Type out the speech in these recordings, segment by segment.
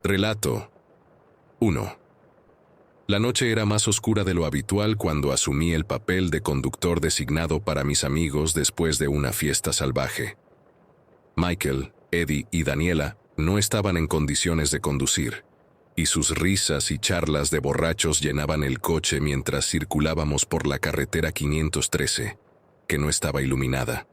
Relato 1. La noche era más oscura de lo habitual cuando asumí el papel de conductor designado para mis amigos después de una fiesta salvaje. Michael, Eddie y Daniela no estaban en condiciones de conducir, y sus risas y charlas de borrachos llenaban el coche mientras circulábamos por la carretera 513, que no estaba iluminada.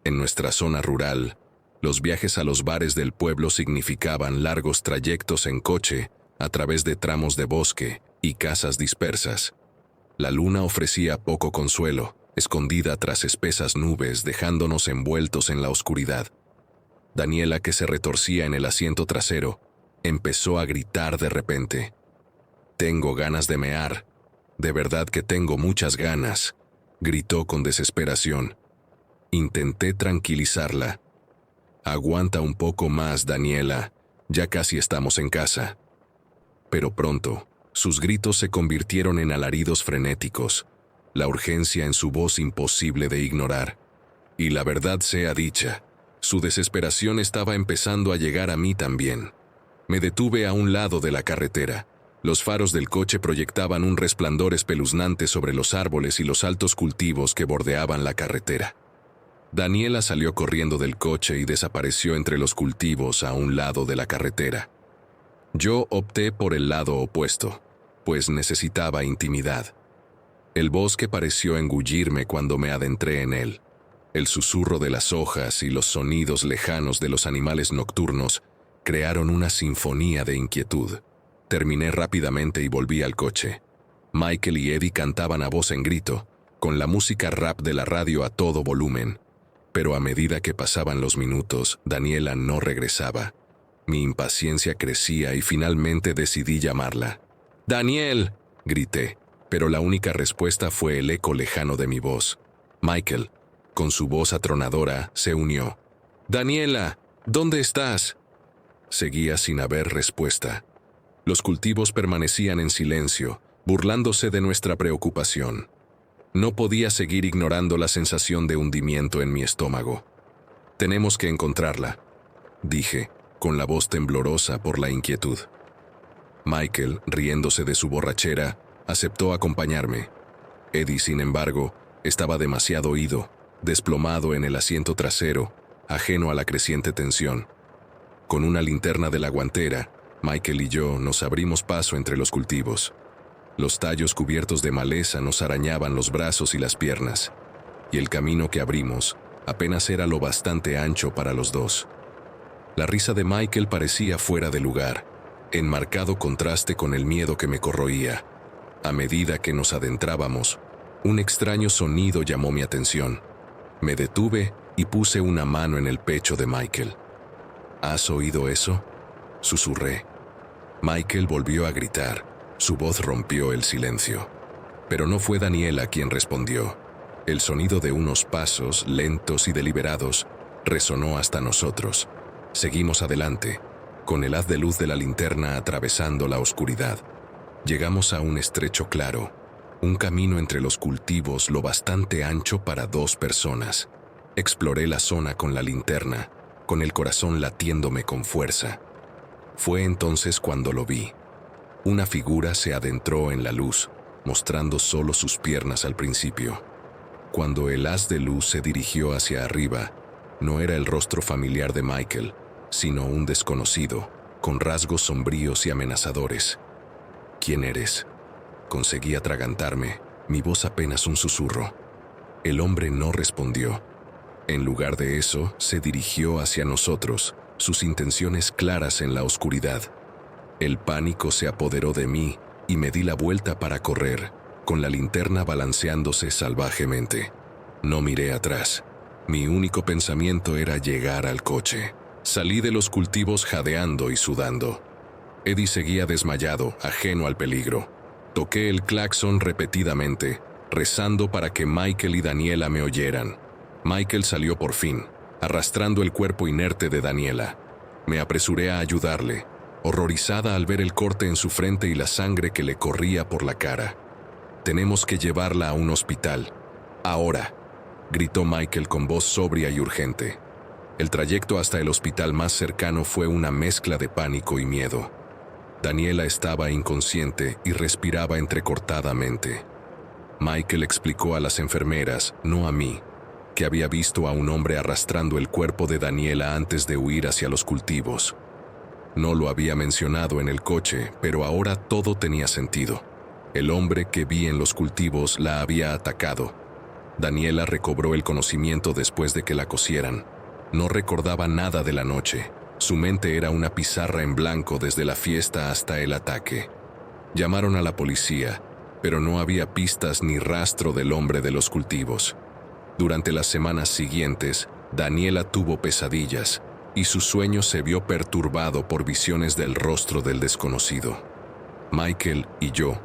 En nuestra zona rural, los viajes a los bares del pueblo significaban largos trayectos en coche a través de tramos de bosque y casas dispersas. La luna ofrecía poco consuelo, escondida tras espesas nubes, dejándonos envueltos en la oscuridad. Daniela, que se retorcía en el asiento trasero, empezó a gritar de repente. «Tengo ganas de mear. De verdad que tengo muchas ganas», gritó con desesperación. Intenté tranquilizarla. «Aguanta un poco más, Daniela. Ya casi estamos en casa». Pero pronto, sus gritos se convirtieron en alaridos frenéticos, la urgencia en su voz imposible de ignorar. Y la verdad sea dicha, su desesperación estaba empezando a llegar a mí también. Me detuve a un lado de la carretera. Los faros del coche proyectaban un resplandor espeluznante sobre los árboles y los altos cultivos que bordeaban la carretera. Daniela salió corriendo del coche y desapareció entre los cultivos a un lado de la carretera. Yo opté por el lado opuesto, pues necesitaba intimidad. El bosque pareció engullirme cuando me adentré en él. El susurro de las hojas y los sonidos lejanos de los animales nocturnos crearon una sinfonía de inquietud. Terminé rápidamente y volví al coche. Michael y Eddie cantaban a voz en grito, con la música rap de la radio a todo volumen. Pero a medida que pasaban los minutos, Daniela no regresaba. Mi impaciencia crecía y finalmente decidí llamarla. «¡Daniel!», grité, pero la única respuesta fue el eco lejano de mi voz. Michael, con su voz atronadora, se unió. «¡Daniela! ¿Dónde estás?». Seguía sin haber respuesta. Los cultivos permanecían en silencio, burlándose de nuestra preocupación. No podía seguir ignorando la sensación de hundimiento en mi estómago. «Tenemos que encontrarla», dije, con la voz temblorosa por la inquietud. Michael, riéndose de su borrachera, aceptó acompañarme. Eddie, sin embargo, estaba demasiado ido, desplomado en el asiento trasero, ajeno a la creciente tensión. Con una linterna de la guantera, Michael y yo nos abrimos paso entre los cultivos. Los tallos cubiertos de maleza nos arañaban los brazos y las piernas, y el camino que abrimos apenas era lo bastante ancho para los dos. La risa de Michael parecía fuera de lugar, en marcado contraste con el miedo que me corroía. A medida que nos adentrábamos, un extraño sonido llamó mi atención. Me detuve y puse una mano en el pecho de Michael. «¿Has oído eso?», susurré. Michael volvió a gritar. Su voz rompió el silencio. Pero no fue Daniela quien respondió. El sonido de unos pasos, lentos y deliberados, resonó hasta nosotros. Seguimos adelante, con el haz de luz de la linterna atravesando la oscuridad. Llegamos a un estrecho claro, un camino entre los cultivos lo bastante ancho para 2 personas. Exploré la zona con la linterna, con el corazón latiéndome con fuerza. Fue entonces cuando lo vi. Una figura se adentró en la luz, mostrando solo sus piernas al principio. Cuando el haz de luz se dirigió hacia arriba, no era el rostro familiar de Michael, sino un desconocido, con rasgos sombríos y amenazadores. «¿Quién eres?», conseguí atragantarme, mi voz apenas un susurro. El hombre no respondió. En lugar de eso, se dirigió hacia nosotros, sus intenciones claras en la oscuridad. El pánico se apoderó de mí y me di la vuelta para correr, con la linterna balanceándose salvajemente. No miré atrás. Mi único pensamiento era llegar al coche. Salí de los cultivos jadeando y sudando. Eddie seguía desmayado, ajeno al peligro. Toqué el claxon repetidamente, rezando para que Michael y Daniela me oyeran. Michael salió por fin, arrastrando el cuerpo inerte de Daniela. Me apresuré a ayudarle, horrorizada al ver el corte en su frente y la sangre que le corría por la cara. «Tenemos que llevarla a un hospital. Ahora», gritó Michael con voz sobria y urgente. El trayecto hasta el hospital más cercano fue una mezcla de pánico y miedo. Daniela estaba inconsciente y respiraba entrecortadamente. Michael explicó a las enfermeras, no a mí, que había visto a un hombre arrastrando el cuerpo de Daniela antes de huir hacia los cultivos. No lo había mencionado en el coche, pero ahora todo tenía sentido. El hombre que vi en los cultivos la había atacado. Daniela recobró el conocimiento después de que la cosieran. No recordaba nada de la noche. Su mente era una pizarra en blanco desde la fiesta hasta el ataque. Llamaron a la policía, pero no había pistas ni rastro del hombre de los cultivos. Durante las semanas siguientes, Daniela tuvo pesadillas y su sueño se vio perturbado por visiones del rostro del desconocido. Michael y yo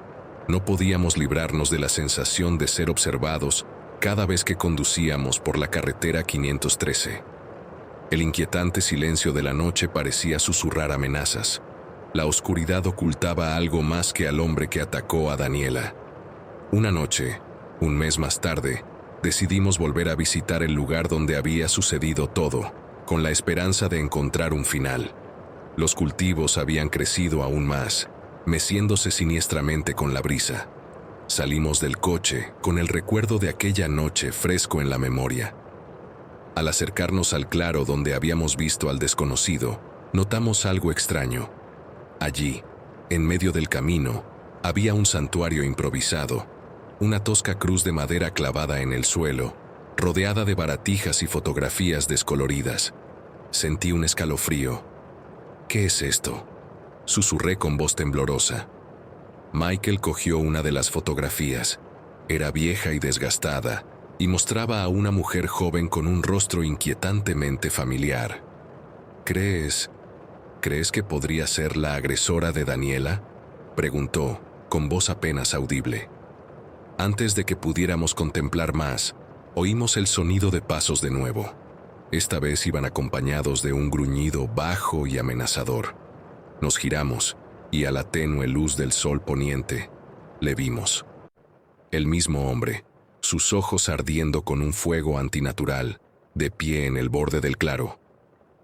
no podíamos librarnos de la sensación de ser observados cada vez que conducíamos por la carretera 513. El inquietante silencio de la noche parecía susurrar amenazas. La oscuridad ocultaba algo más que al hombre que atacó a Daniela. Una noche, un mes más tarde, decidimos volver a visitar el lugar donde había sucedido todo, con la esperanza de encontrar un final. Los cultivos habían crecido aún más, meciéndose siniestramente con la brisa. Salimos del coche con el recuerdo de aquella noche fresco en la memoria. Al acercarnos al claro donde habíamos visto al desconocido, notamos algo extraño. Allí, en medio del camino, había un santuario improvisado, una tosca cruz de madera clavada en el suelo, rodeada de baratijas y fotografías descoloridas. Sentí un escalofrío. ¿Qué es esto?, susurré con voz temblorosa. Michael cogió una de las fotografías. Era vieja y desgastada, y mostraba a una mujer joven con un rostro inquietantemente familiar. ¿Crees que podría ser la agresora de Daniela?, preguntó, con voz apenas audible. Antes de que pudiéramos contemplar más, oímos el sonido de pasos de nuevo. Esta vez iban acompañados de un gruñido bajo y amenazador. Nos giramos, y a la tenue luz del sol poniente, le vimos. El mismo hombre, sus ojos ardiendo con un fuego antinatural, de pie en el borde del claro.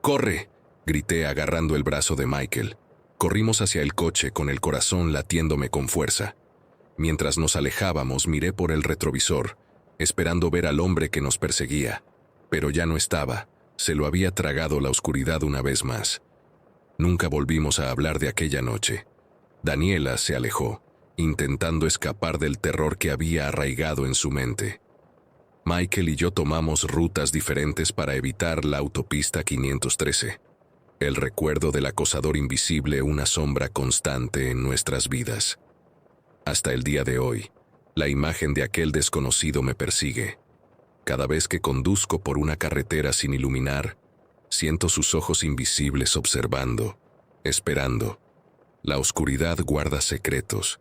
¡Corre!, grité agarrando el brazo de Michael. Corrimos hacia el coche con el corazón latiéndome con fuerza. Mientras nos alejábamos, miré por el retrovisor, esperando ver al hombre que nos perseguía. Pero ya no estaba, se lo había tragado la oscuridad una vez más. Nunca volvimos a hablar de aquella noche. Daniela se alejó, intentando escapar del terror que había arraigado en su mente. Michael y yo tomamos rutas diferentes para evitar la autopista 513. El recuerdo del acosador invisible, una sombra constante en nuestras vidas. Hasta el día de hoy, la imagen de aquel desconocido me persigue. Cada vez que conduzco por una carretera sin iluminar, siento sus ojos invisibles observando, esperando. La oscuridad guarda secretos,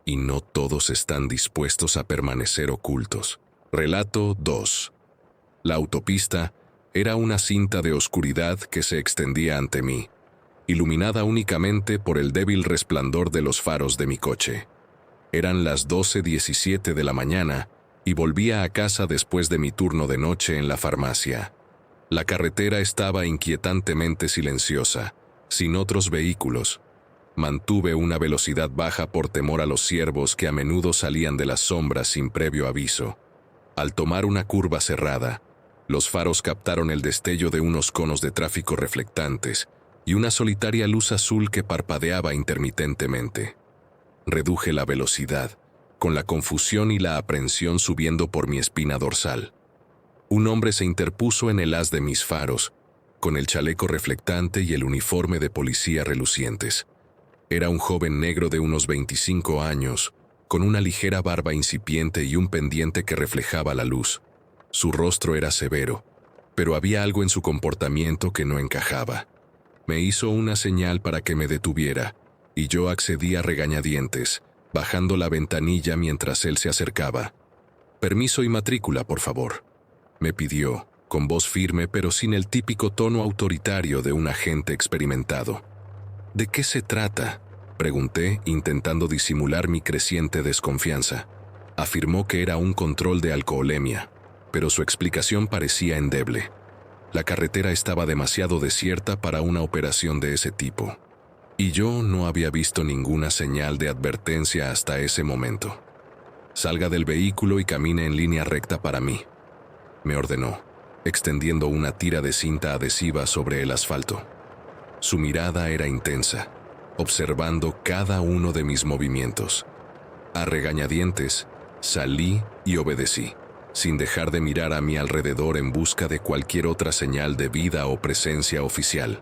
y no todos están dispuestos a permanecer ocultos. Relato 2. La autopista era una cinta de oscuridad que se extendía ante mí, iluminada únicamente por el débil resplandor de los faros de mi coche. Eran las 12:17 de la mañana y volvía a casa después de mi turno de noche en la farmacia. La carretera estaba inquietantemente silenciosa, sin otros vehículos. Mantuve una velocidad baja por temor a los ciervos que a menudo salían de las sombras sin previo aviso. Al tomar una curva cerrada, los faros captaron el destello de unos conos de tráfico reflectantes y una solitaria luz azul que parpadeaba intermitentemente. Reduje la velocidad, con la confusión y la aprensión subiendo por mi espina dorsal. Un hombre se interpuso en el haz de mis faros, con el chaleco reflectante y el uniforme de policía relucientes. Era un joven negro de unos 25 años, con una ligera barba incipiente y un pendiente que reflejaba la luz. Su rostro era severo, pero había algo en su comportamiento que no encajaba. Me hizo una señal para que me detuviera, y yo accedí a regañadientes, bajando la ventanilla mientras él se acercaba. «Permiso y matrícula, por favor», me pidió, con voz firme pero sin el típico tono autoritario de un agente experimentado. «¿De qué se trata?», pregunté, intentando disimular mi creciente desconfianza. Afirmó que era un control de alcoholemia, pero su explicación parecía endeble. La carretera estaba demasiado desierta para una operación de ese tipo. Y yo no había visto ninguna señal de advertencia hasta ese momento. «Salga del vehículo y camine en línea recta para mí», me ordenó, extendiendo una tira de cinta adhesiva sobre el asfalto. Su mirada era intensa, observando cada uno de mis movimientos. A regañadientes, salí y obedecí, sin dejar de mirar a mi alrededor en busca de cualquier otra señal de vida o presencia oficial.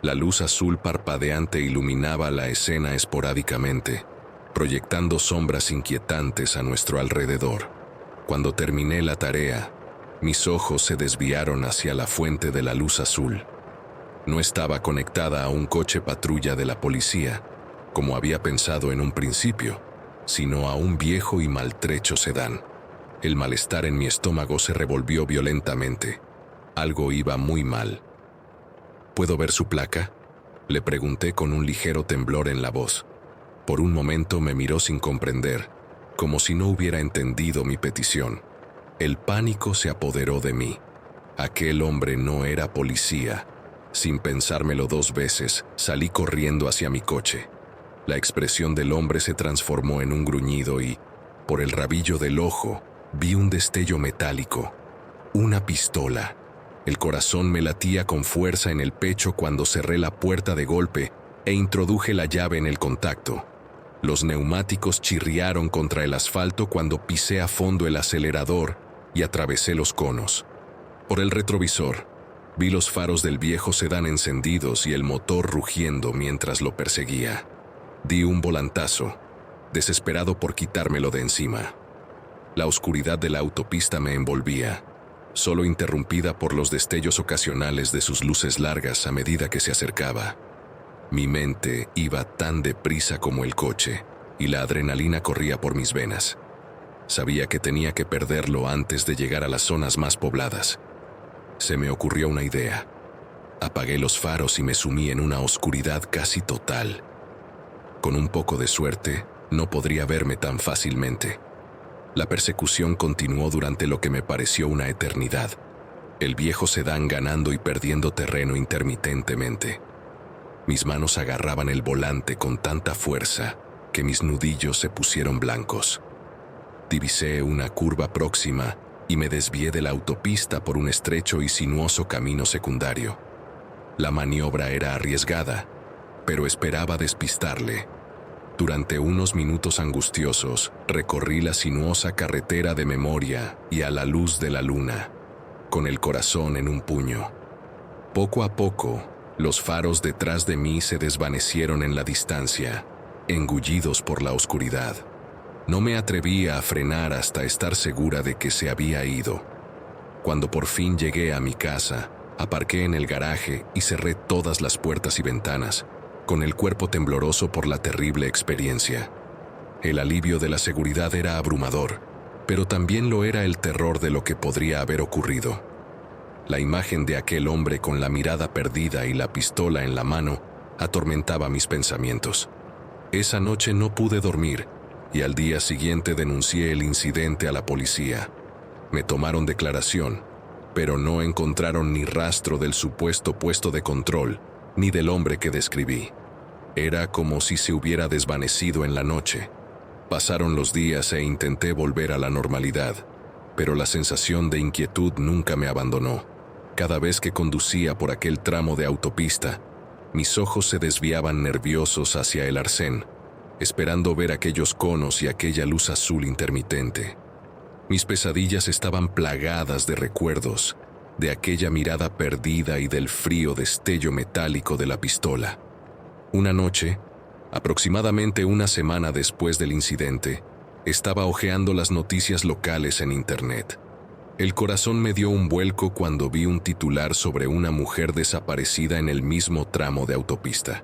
La luz azul parpadeante iluminaba la escena esporádicamente, proyectando sombras inquietantes a nuestro alrededor. Cuando terminé la tarea, mis ojos se desviaron hacia la fuente de la luz azul. No estaba conectada a un coche patrulla de la policía, como había pensado en un principio, sino a un viejo y maltrecho sedán. El malestar en mi estómago se revolvió violentamente. Algo iba muy mal. «¿Puedo ver su placa?», le pregunté con un ligero temblor en la voz. Por un momento me miró sin comprender, como si no hubiera entendido mi petición. El pánico se apoderó de mí. Aquel hombre no era policía. Sin pensármelo 2 veces, salí corriendo hacia mi coche. La expresión del hombre se transformó en un gruñido y, por el rabillo del ojo, vi un destello metálico. Una pistola. El corazón me latía con fuerza en el pecho cuando cerré la puerta de golpe e introduje la llave en el contacto. Los neumáticos chirriaron contra el asfalto cuando pisé a fondo el acelerador y atravesé los conos. Por el retrovisor, vi los faros del viejo sedán encendidos y el motor rugiendo mientras lo perseguía. Di un volantazo, desesperado por quitármelo de encima. La oscuridad de la autopista me envolvía, solo interrumpida por los destellos ocasionales de sus luces largas a medida que se acercaba. Mi mente iba tan deprisa como el coche, y la adrenalina corría por mis venas. Sabía que tenía que perderlo antes de llegar a las zonas más pobladas. Se me ocurrió una idea. Apagué los faros y me sumí en una oscuridad casi total. Con un poco de suerte, no podría verme tan fácilmente. La persecución continuó durante lo que me pareció una eternidad. El viejo sedán ganando y perdiendo terreno intermitentemente. Mis manos agarraban el volante con tanta fuerza que mis nudillos se pusieron blancos. Divisé una curva próxima y me desvié de la autopista por un estrecho y sinuoso camino secundario. La maniobra era arriesgada, pero esperaba despistarle. Durante unos minutos angustiosos, recorrí la sinuosa carretera de memoria y a la luz de la luna, con el corazón en un puño. Poco a poco, los faros detrás de mí se desvanecieron en la distancia, engullidos por la oscuridad. No me atrevía a frenar hasta estar segura de que se había ido. Cuando por fin llegué a mi casa, aparqué en el garaje y cerré todas las puertas y ventanas, con el cuerpo tembloroso por la terrible experiencia. El alivio de la seguridad era abrumador, pero también lo era el terror de lo que podría haber ocurrido. La imagen de aquel hombre con la mirada perdida y la pistola en la mano atormentaba mis pensamientos. Esa noche no pude dormir y al día siguiente denuncié el incidente a la policía. Me tomaron declaración, pero no encontraron ni rastro del supuesto puesto de control ni del hombre que describí. Era como si se hubiera desvanecido en la noche. Pasaron los días e intenté volver a la normalidad, pero la sensación de inquietud nunca me abandonó. Cada vez que conducía por aquel tramo de autopista, mis ojos se desviaban nerviosos hacia el arcén, esperando ver aquellos conos y aquella luz azul intermitente. Mis pesadillas estaban plagadas de recuerdos, de aquella mirada perdida y del frío destello metálico de la pistola. Una noche, aproximadamente una semana después del incidente, estaba hojeando las noticias locales en Internet. El corazón me dio un vuelco cuando vi un titular sobre una mujer desaparecida en el mismo tramo de autopista.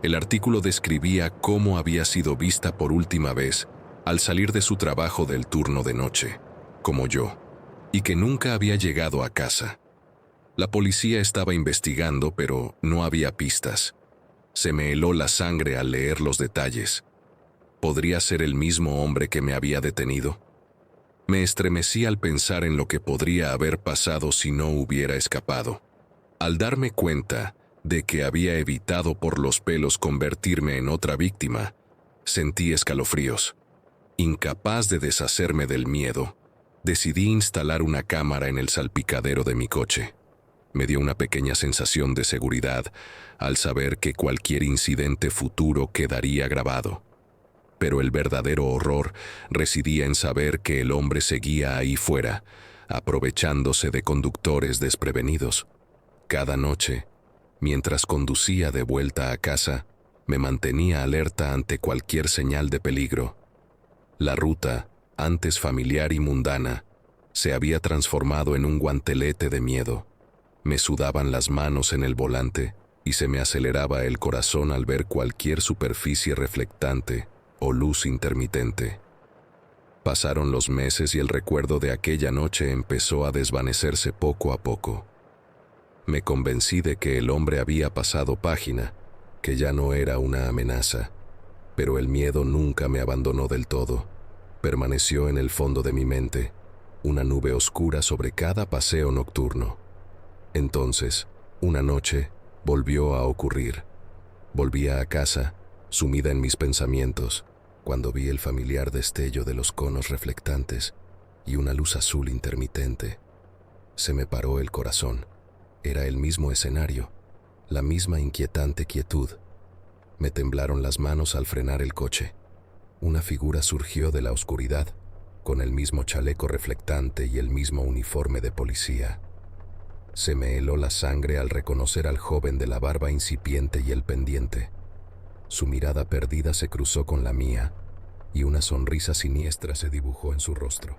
El artículo describía cómo había sido vista por última vez al salir de su trabajo del turno de noche, como yo, y que nunca había llegado a casa. La policía estaba investigando, pero no había pistas. Se me heló la sangre al leer los detalles. ¿Podría ser el mismo hombre que me había detenido? Me estremecí al pensar en lo que podría haber pasado si no hubiera escapado. Al darme cuenta, de que había evitado por los pelos convertirme en otra víctima, sentí escalofríos. Incapaz de deshacerme del miedo, decidí instalar una cámara en el salpicadero de mi coche. Me dio una pequeña sensación de seguridad al saber que cualquier incidente futuro quedaría grabado. Pero el verdadero horror residía en saber que el hombre seguía ahí fuera, aprovechándose de conductores desprevenidos. Cada noche, mientras conducía de vuelta a casa, me mantenía alerta ante cualquier señal de peligro. La ruta, antes familiar y mundana, se había transformado en un guantelete de miedo. Me sudaban las manos en el volante y se me aceleraba el corazón al ver cualquier superficie reflectante o luz intermitente. Pasaron los meses y el recuerdo de aquella noche empezó a desvanecerse poco a poco. Me convencí de que el hombre había pasado página, que ya no era una amenaza, pero el miedo nunca me abandonó del todo. Permaneció en el fondo de mi mente, una nube oscura sobre cada paseo nocturno. Entonces, una noche, volvió a ocurrir. Volvía a casa, sumida en mis pensamientos, cuando vi el familiar destello de los conos reflectantes y una luz azul intermitente. Se me paró el corazón. Era el mismo escenario, la misma inquietante quietud. Me temblaron las manos al frenar el coche. Una figura surgió de la oscuridad, con el mismo chaleco reflectante y el mismo uniforme de policía. Se me heló la sangre al reconocer al joven de la barba incipiente y el pendiente. Su mirada perdida se cruzó con la mía y una sonrisa siniestra se dibujó en su rostro.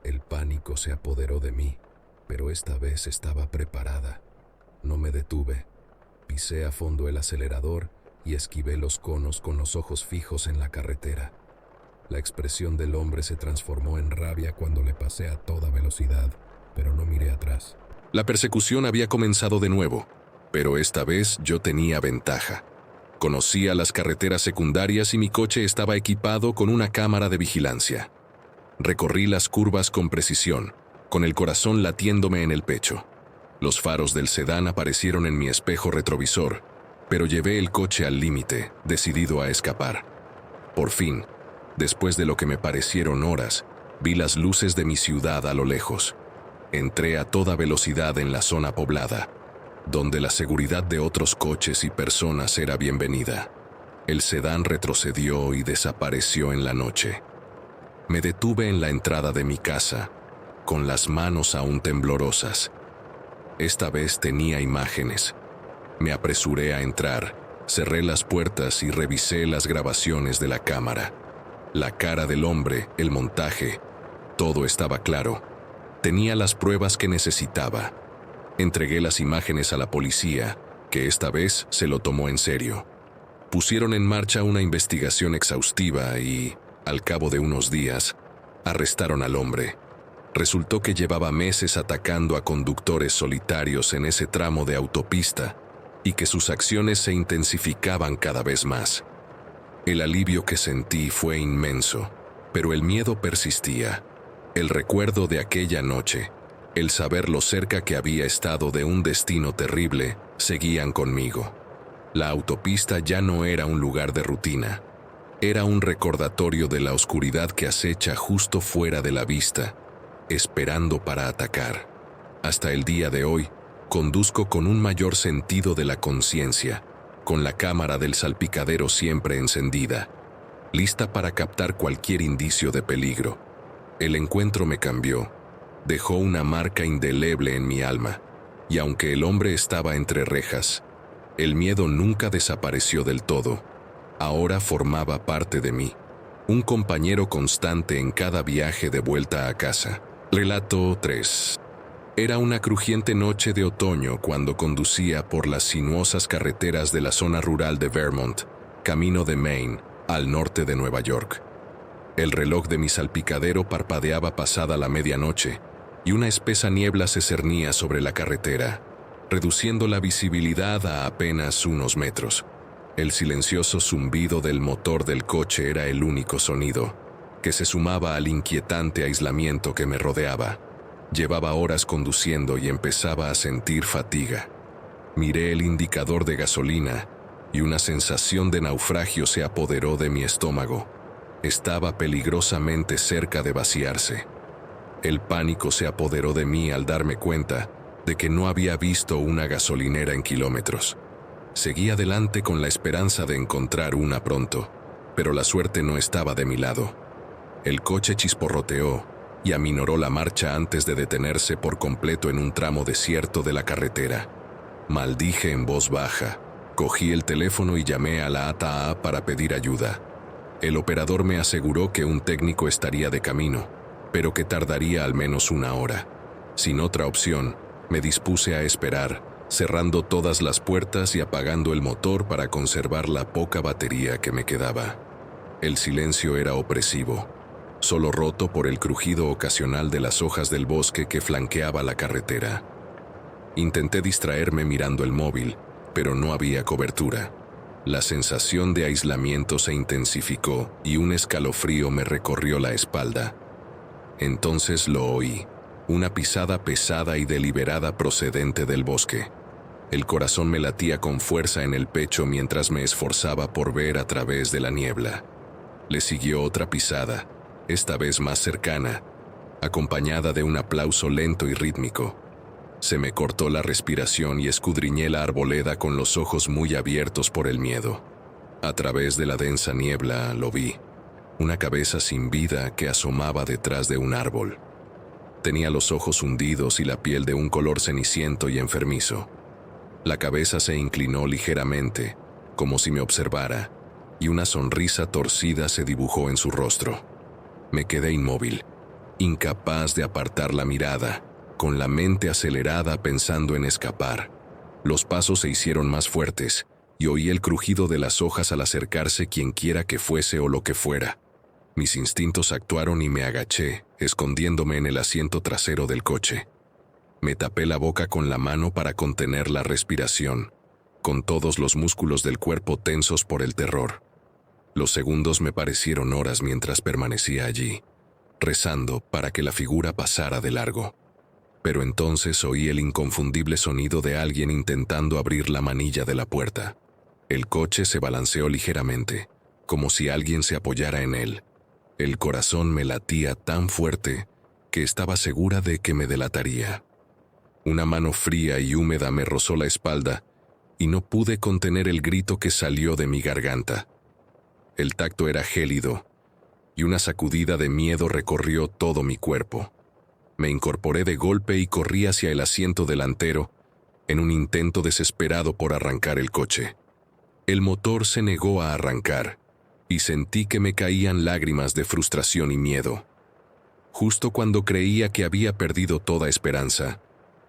El pánico se apoderó de mí, pero esta vez estaba preparada. No me detuve. Pisé a fondo el acelerador y esquivé los conos con los ojos fijos en la carretera. La expresión del hombre se transformó en rabia cuando le pasé a toda velocidad, pero no miré atrás. La persecución había comenzado de nuevo, pero esta vez yo tenía ventaja. Conocía las carreteras secundarias y mi coche estaba equipado con una cámara de vigilancia. Recorrí las curvas con precisión, con el corazón latiéndome en el pecho. Los faros del sedán aparecieron en mi espejo retrovisor, pero llevé el coche al límite, decidido a escapar. Por fin, después de lo que me parecieron horas, vi las luces de mi ciudad a lo lejos. Entré a toda velocidad en la zona poblada, donde la seguridad de otros coches y personas era bienvenida. El sedán retrocedió y desapareció en la noche. Me detuve en la entrada de mi casa, con las manos aún temblorosas. Esta vez tenía imágenes. Me apresuré a entrar, cerré las puertas y revisé las grabaciones de la cámara. La cara del hombre, el montaje, todo estaba claro. Tenía las pruebas que necesitaba. Entregué las imágenes a la policía, que esta vez se lo tomó en serio. Pusieron en marcha una investigación exhaustiva y, al cabo de unos días, arrestaron al hombre. Resultó que llevaba meses atacando a conductores solitarios en ese tramo de autopista y que sus acciones se intensificaban cada vez más. El alivio que sentí fue inmenso, pero el miedo persistía. El recuerdo de aquella noche, el saber lo cerca que había estado de un destino terrible, seguían conmigo. La autopista ya no era un lugar de rutina. Era un recordatorio de la oscuridad que acecha justo fuera de la vista, esperando para atacar. Hasta el día de hoy, conduzco con un mayor sentido de la conciencia, con la cámara del salpicadero siempre encendida, lista para captar cualquier indicio de peligro. El encuentro me cambió, dejó una marca indeleble en mi alma, y aunque el hombre estaba entre rejas, el miedo nunca desapareció del todo. Ahora formaba parte de mí, un compañero constante en cada viaje de vuelta a casa. Relato 3. Era una crujiente noche de otoño cuando conducía por las sinuosas carreteras de la zona rural de Vermont, camino de Maine, al norte de Nueva York. El reloj de mi salpicadero parpadeaba pasada la medianoche, y una espesa niebla se cernía sobre la carretera, reduciendo la visibilidad a apenas unos metros. El silencioso zumbido del motor del coche era el único sonido, que se sumaba al inquietante aislamiento que me rodeaba. Llevaba horas conduciendo y empezaba a sentir fatiga. Miré el indicador de gasolina y una sensación de naufragio se apoderó de mi estómago. Estaba peligrosamente cerca de vaciarse. El pánico se apoderó de mí al darme cuenta de que no había visto una gasolinera en kilómetros. Seguí adelante con la esperanza de encontrar una pronto, pero la suerte no estaba de mi lado. El coche chisporroteó y aminoró la marcha antes de detenerse por completo en un tramo desierto de la carretera. Maldije en voz baja, cogí el teléfono y llamé a la ATA para pedir ayuda. El operador me aseguró que un técnico estaría de camino, pero que tardaría al menos una hora. Sin otra opción, me dispuse a esperar, cerrando todas las puertas y apagando el motor para conservar la poca batería que me quedaba. El silencio era opresivo, solo roto por el crujido ocasional de las hojas del bosque que flanqueaba la carretera. Intenté distraerme mirando el móvil, pero no había cobertura. La sensación de aislamiento se intensificó y un escalofrío me recorrió la espalda. Entonces lo oí, una pisada pesada y deliberada procedente del bosque. El corazón me latía con fuerza en el pecho mientras me esforzaba por ver a través de la niebla. Le siguió otra pisada, esta vez más cercana, acompañada de un aplauso lento y rítmico. Se me cortó la respiración y escudriñé la arboleda con los ojos muy abiertos por el miedo. A través de la densa niebla lo vi, una cabeza sin vida que asomaba detrás de un árbol. Tenía los ojos hundidos y la piel de un color ceniciento y enfermizo. La cabeza se inclinó ligeramente, como si me observara, y una sonrisa torcida se dibujó en su rostro. Me quedé inmóvil, incapaz de apartar la mirada, con la mente acelerada pensando en escapar. Los pasos se hicieron más fuertes, y oí el crujido de las hojas al acercarse quienquiera que fuese o lo que fuera. Mis instintos actuaron y me agaché, escondiéndome en el asiento trasero del coche. Me tapé la boca con la mano para contener la respiración, con todos los músculos del cuerpo tensos por el terror. Los segundos me parecieron horas mientras permanecía allí, rezando para que la figura pasara de largo. Pero entonces oí el inconfundible sonido de alguien intentando abrir la manilla de la puerta. El coche se balanceó ligeramente, como si alguien se apoyara en él. El corazón me latía tan fuerte que estaba segura de que me delataría. Una mano fría y húmeda me rozó la espalda y no pude contener el grito que salió de mi garganta. El tacto era gélido y una sacudida de miedo recorrió todo mi cuerpo. Me incorporé de golpe y corrí hacia el asiento delantero en un intento desesperado por arrancar el coche. El motor se negó a arrancar y sentí que me caían lágrimas de frustración y miedo. Justo cuando creía que había perdido toda esperanza,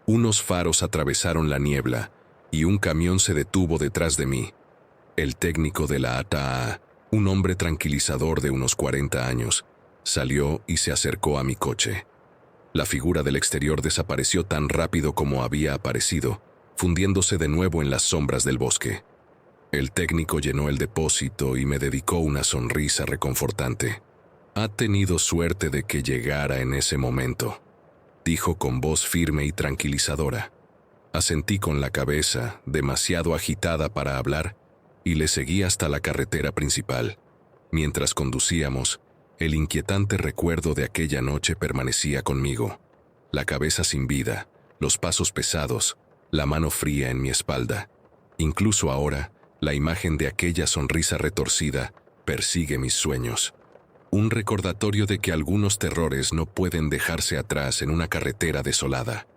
unos faros atravesaron la niebla y un camión se detuvo detrás de mí. El técnico de la ATA, un hombre tranquilizador de unos 40 años, salió y se acercó a mi coche. La figura del exterior desapareció tan rápido como había aparecido, fundiéndose de nuevo en las sombras del bosque. El técnico llenó el depósito y me dedicó una sonrisa reconfortante. «Ha tenido suerte de que llegara en ese momento», dijo con voz firme y tranquilizadora. Asentí con la cabeza, demasiado agitada para hablar, y le seguí hasta la carretera principal. Mientras conducíamos, el inquietante recuerdo de aquella noche permanecía conmigo. La cabeza sin vida, los pasos pesados, la mano fría en mi espalda. Incluso ahora, la imagen de aquella sonrisa retorcida persigue mis sueños. Un recordatorio de que algunos terrores no pueden dejarse atrás en una carretera desolada.